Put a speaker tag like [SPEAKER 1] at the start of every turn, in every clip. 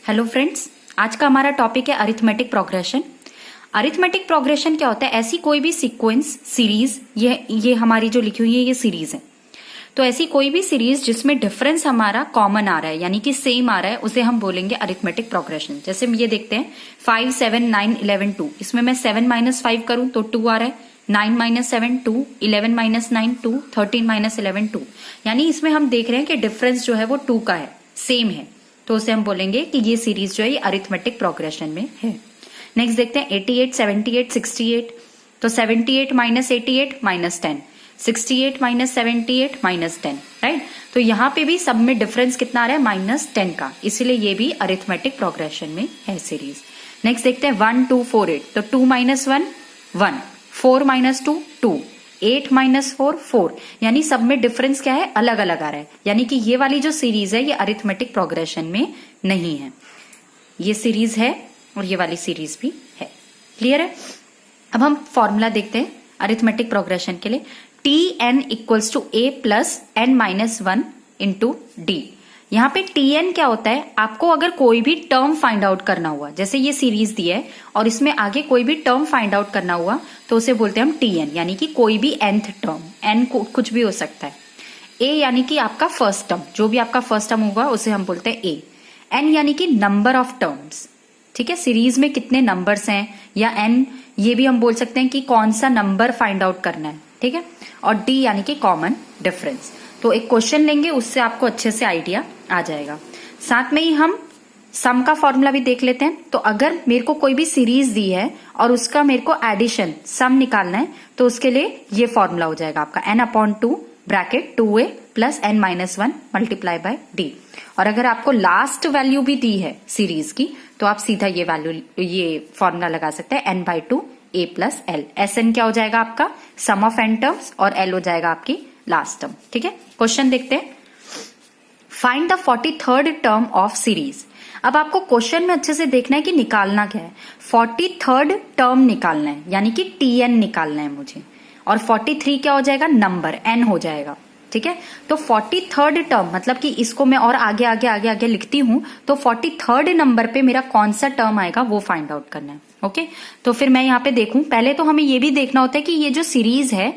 [SPEAKER 1] Hello friends, आज का हमारा टॉपिक है अरिथमेटिक प्रोग्रेशन। अरिथमेटिक प्रोग्रेशन क्या होता है? ऐसी कोई भी सीक्वेंस सीरीज, ये हमारी जो लिखी हुई है ये सीरीज है। तो ऐसी कोई भी सीरीज जिसमें डिफरेंस हमारा कॉमन आ रहा है यानी कि सेम आ रहा है, उसे हम बोलेंगे अरिथमेटिक प्रोग्रेशन। जैसे ये देखते हैं 5, 7, 9, 11, 2। इसमें मैं 7 - 5 करूं तो 2 आ रहा है, 9 - 7 2, 11 - 9 2, 13 - 11 2। यानी इसमें हम देख रहे हैं कि डिफरेंस जो है वो 2 का है, सेम है। तो उसे हम बोलेंगे कि ये सीरीज जो है ये अरिथमेटिक प्रोग्रेशन में है। नेक्स्ट देखते हैं 88, 78, 68। तो 78 - 88 -10, 68 - 78 -10, राइट। तो यहां पे भी सब में डिफरेंस कितना आ रहा है? -10 का, इसीलिए ये भी अरिथमेटिक प्रोग्रेशन में है सीरीज। नेक्स्ट देखते हैं 1, 2, 4, 8। तो 2 - 1 1, 4 - 2 2, 8 - 4 4। यानी सब में डिफरेंस क्या है? अलग अलग आ रहा है। यानी कि ये वाली जो सीरीज है ये अरिथमेटिक प्रोग्रेशन में नहीं है। ये सीरीज है और ये वाली सीरीज भी है। क्लियर है? अब हम फॉर्मूला देखते हैं अरिथमेटिक प्रोग्रेशन के लिए। Tn = a + n - 1 × d। यहाँ पे Tn क्या होता है? आपको अगर कोई भी टर्म फाइंड आउट करना हुआ, जैसे ये सीरीज दी है और इसमें आगे कोई भी टर्म फाइंड आउट करना हुआ तो उसे बोलते हैं हम Tn, यानी कि कोई भी nth टर्म। n को कुछ भी हो सकता है। a यानी कि आपका फर्स्ट टर्म, जो भी आपका फर्स्ट टर्म होगा उसे हम बोलते हैं a। n यानी कि नंबर ऑफ टर्म्स, ठीक है, सीरीज में कितने नंबर्स हैं, या n ये भी हम बोल सकते हैं कि कौन सा नंबर फाइंड आउट करना है, ठीक है। और d यानी कि कॉमन डिफरेंस। तो एक क्वेश्चन लेंगे, उससे आपको अच्छे से आइडिया आ जाएगा। साथ में ही हम सम का फॉर्मूला भी देख लेते हैं। तो अगर मेरे को कोई भी सीरीज दी है और उसका मेरे को एडिशन सम निकालना है तो उसके लिए ये फॉर्मूला हो जाएगा आपका n/2 bracket 2a + n - 1 × d। और अगर आपको लास्ट वैल्यू भी दी है सीरीज की तो आप सीधा ये फॉर्मूला लगा सकते हैं n/2 a + l। Sn क्या हो जाएगा आपका? सम ऑफ n टर्म्स, और l हो जाएगा आपकी लास्ट टर्म, ठीक है। क्वेश्चन देखते हैं। Find the 43rd term of series. अब आपको क्वेश्चन में अच्छे से देखना है कि निकालना क्या है। 43rd टर्म निकालना है, यानी कि Tn निकालना है मुझे। और 43 क्या हो जाएगा? नंबर, n हो जाएगा, ठीक है। तो 43rd टर्म मतलब कि इसको मैं और आगे आगे आगे आगे लिखती हूं तो 43rd नंबर पे मेरा कौन सा टर्म आएगा वो फाइंड आउट करना है। ओके, तो फिर मैं यहाँ पे देखूं, पहले तो हमें ये भी देखना होता है कि ये जो सीरीज है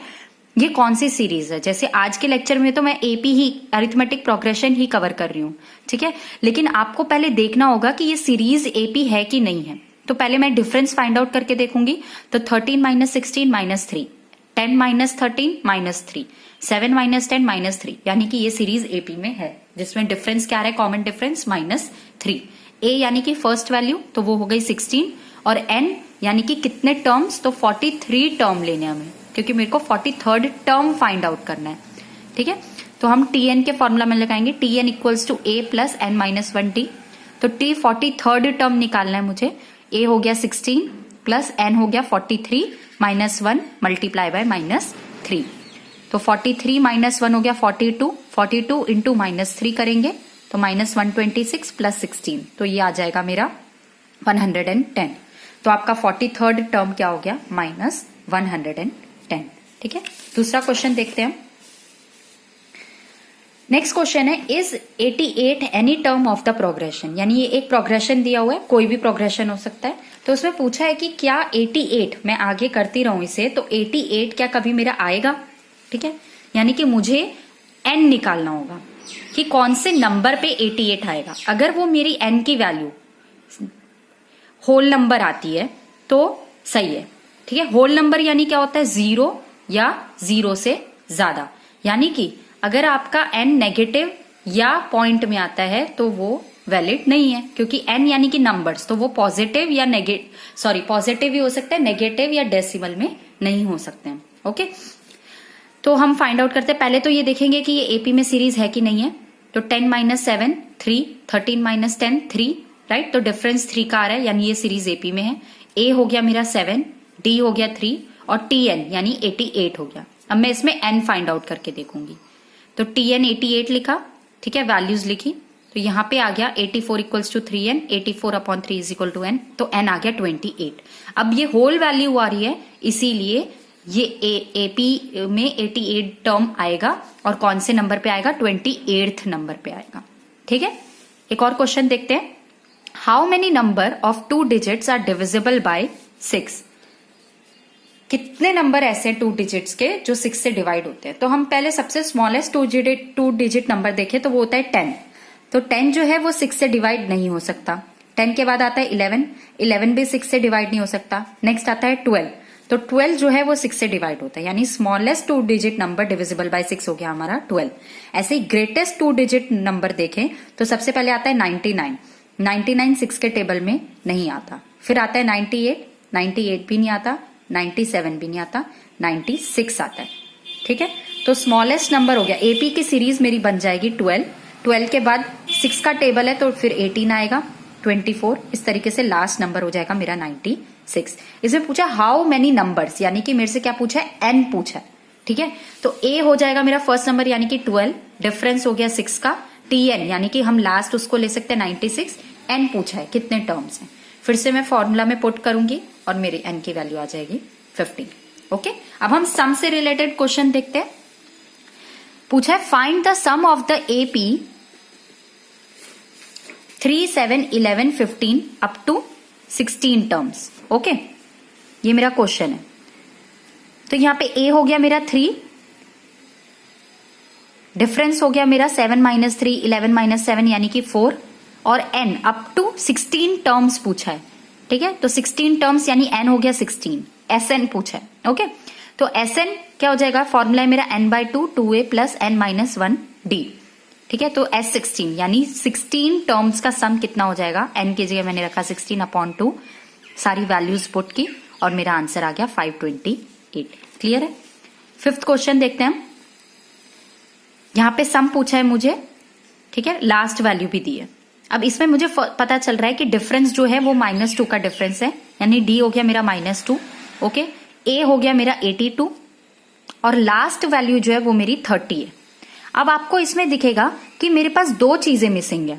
[SPEAKER 1] ये कौन सी सीरीज है। जैसे आज के लेक्चर में तो मैं एपी ही, अरिथमेटिक प्रोग्रेशन ही कवर कर रही हूँ, ठीक है। लेकिन आपको पहले देखना होगा कि ये सीरीज एपी है कि नहीं है। तो पहले मैं डिफरेंस फाइंड आउट करके देखूंगी। तो 13 - 16 - 3, 10 - 13 - 3, 7 - 10 - 3, यानी कि ये सीरीज एपी में है, जिसमें डिफरेंस क्या आ रहा है? Common difference -3। ए यानी कि फर्स्ट वैल्यू, तो वो हो गई 16। और n यानी कि कितने टर्म्स? तो 43 टर्म लेने हमें, क्योंकि मेरे को 43rd टर्म फाइंड आउट करना है, ठीक है। तो हम Tn के फॉर्मूला में लगाएंगे Tn = a + n - 1 d। तो T 43rd टर्म निकालना है मुझे। a हो गया 16 + n हो गया 43 - 1 × -3। तो 43 - 1 हो गया 42, 42 × -3 करेंगे तो -126 + 16, तो ये आ जाएगा मेरा 110। तो आपका 43rd टर्म क्या हो गया? -110, ठीक है। दूसरा क्वेश्चन देखते हैं हम। नेक्स्ट क्वेश्चन है, is 88 any term of the progression. यानी ये एक प्रोग्रेशन दिया हुआ है, कोई भी प्रोग्रेशन हो सकता है। तो उसमें पूछा है कि क्या 88, मैं आगे करती रहूं इसे, तो 88 क्या कभी मेरा आएगा, ठीक है। यानी कि मुझे n निकालना होगा कि कौन से नंबर पे 88 आएगा। अगर वो मेरी n की वैल्यू होल नंबर आती है तो सही है, ठीक है। होल नंबर यानी क्या होता है? 0 या 0 से ज्यादा। यानी कि अगर आपका n नेगेटिव या पॉइंट में आता है तो वो वैलिड नहीं है, क्योंकि n यानी कि नंबर्स, तो वो पॉजिटिव या पॉजिटिव भी हो सकता है, नेगेटिव या डेसिमल में नहीं हो सकते हैं। ओके, तो हम फाइंड आउट करते हैं। पहले तो ये देखेंगे कि ये एपी में सीरीज है कि नहीं है। तो 10 - 7 3, 13 - 10 3, राइट। तो डिफरेंस 3 का आ रहा है, यानी ये सीरीज एपी में है। ए हो गया मेरा 7, डी हो गया 3, और Tn यानी 88 हो गया। अब मैं इसमें n फाइंड आउट करके देखूंगी। तो Tn 88 लिखा, ठीक है, वैल्यूज लिखी। तो यहाँ पे आ गया 84 = 3n, 84/3 = n, तो n आ गया 28। अब ये होल वैल्यू आ रही है, इसीलिए ये एपी में 88 टर्म आएगा। और कौन से नंबर पे आएगा? 28th नंबर पे आएगा, ठीक है। एक और क्वेश्चन देखते हैं। How many number of 2 digits are divisible by 6? कितने नंबर ऐसे 2 डिजिट्स के जो 6 से डिवाइड होते हैं? तो हम पहले सबसे स्मॉलेस्ट 2 डिजिट नंबर देखें तो वो होता है 10। तो 10 जो है वो 6 से डिवाइड नहीं हो सकता। 10 के बाद आता है 11 भी 6 से डिवाइड नहीं हो सकता। नेक्स्ट आता है 12, तो 12 जो है वो 6 से डिवाइड होता है, यानी smallest 2 digit number divisible by 6 हो गया हमारा 12। ऐसे ही ग्रेटेस्ट 2 डिजिट नंबर देखें तो सबसे पहले आता है 99 6 के टेबल में नहीं आता। फिर आता है 98 भी नहीं आता, 97 भी नहीं आता, 96 आता है। ठीक है, तो स्मॉलेस्ट नंबर हो गया। एपी की सीरीज मेरी बन जाएगी 12 के बाद 6 का टेबल है तो फिर 18 आएगा, 24, इस तरीके से लास्ट नंबर हो जाएगा मेरा 96। इसमें पूछा हाउ मेनी नंबर्स, यानी कि मेरे से क्या पूछा है, एन पूछा है। ठीक है, तो ए हो जाएगा मेरा फर्स्ट नंबर यानी कि 12, डिफरेंस हो गया 6 का, टीएन यानी कि हम लास्ट उसको ले सकते हैं 96, एन पूछा है कितने टर्म्स हैं। फिर से मैं फॉर्मूला में पुट करूंगी और मेरी एन की वैल्यू आ जाएगी 15। ओके, अब हम सम से रिलेटेड क्वेश्चन देखते हैं। पूछा है find the sum of the AP 3, 7, 11, 15 up to 16 terms. Okay, ये मेरा क्वेश्चन है। तो यहां पे ए हो गया मेरा 3, डिफरेंस हो गया मेरा 7 - 3, 11 - 7 यानी कि 4, और एन अप टू 16 टर्म्स पूछा है। ठीक है, तो 16 टर्म्स यानी एन हो गया 16, एस एन पूछा है। ओके, तो एस एन क्या हो जाएगा, फॉर्मूला है मेरा n/2 2a + n-1d। ठीक है, तो S16 यानी 16 टर्म्स का सम कितना हो जाएगा, n की जगह मैंने रखा 16/2, सारी वैल्यूज पुट की और मेरा आंसर आ गया 528। क्लियर है। फिफ्थ क्वेश्चन देखते हैं हम। यहां पे सम पूछा है मुझे, ठीक है, लास्ट वैल्यू भी दी है। अब इसमें मुझे पता चल रहा है कि डिफरेंस जो है वो -2 का डिफरेंस है, यानी डी हो गया मेरा -2। ओके, ए हो गया मेरा 82 और लास्ट वैल्यू जो है वो मेरी 30 है। अब आपको इसमें दिखेगा कि मेरे पास 2 चीजें मिसिंग है,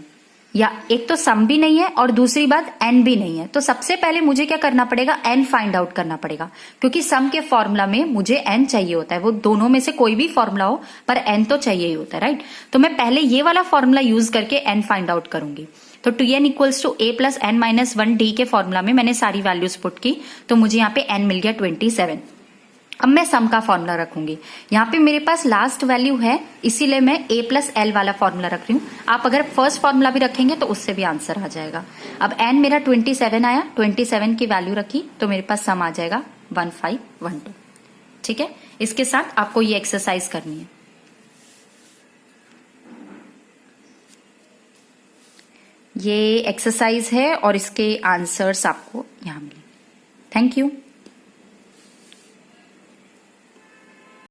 [SPEAKER 1] या एक तो सम भी नहीं है और दूसरी बात एन भी नहीं है। तो सबसे पहले मुझे क्या करना पड़ेगा, एन फाइंड आउट करना पड़ेगा, क्योंकि सम के फॉर्मूला में मुझे एन चाहिए होता है। वो दोनों में से कोई भी फॉर्मूला हो पर एन तो चाहिए ही होता है, राइट। तो मैं पहले ये वाला फॉर्मूला यूज करके एन फाइंड आउट करूंगी। तो 2n = a + n-1d के फॉर्मूला में मैंने सारी वैल्यूज पुट की, तो मुझे यहाँ पे n मिल गया 27। अब मैं सम का फॉर्मूला रखूंगी। यहाँ पे मेरे पास लास्ट वैल्यू है, इसीलिए मैं a + l वाला फॉर्मूला रख रही हूँ। आप अगर फर्स्ट फॉर्मूला भी रखेंगे तो उससे भी आंसर आ जाएगा। अब n मेरा 27 आया, 27 की वैल्यू रखी तो मेरे पास सम आ जाएगा 1512। ठीक है, इसके साथ आपको ये एक्सरसाइज करनी है। ये एक्सरसाइज है और इसके आंसर्स आपको यहां मिले। Thank you.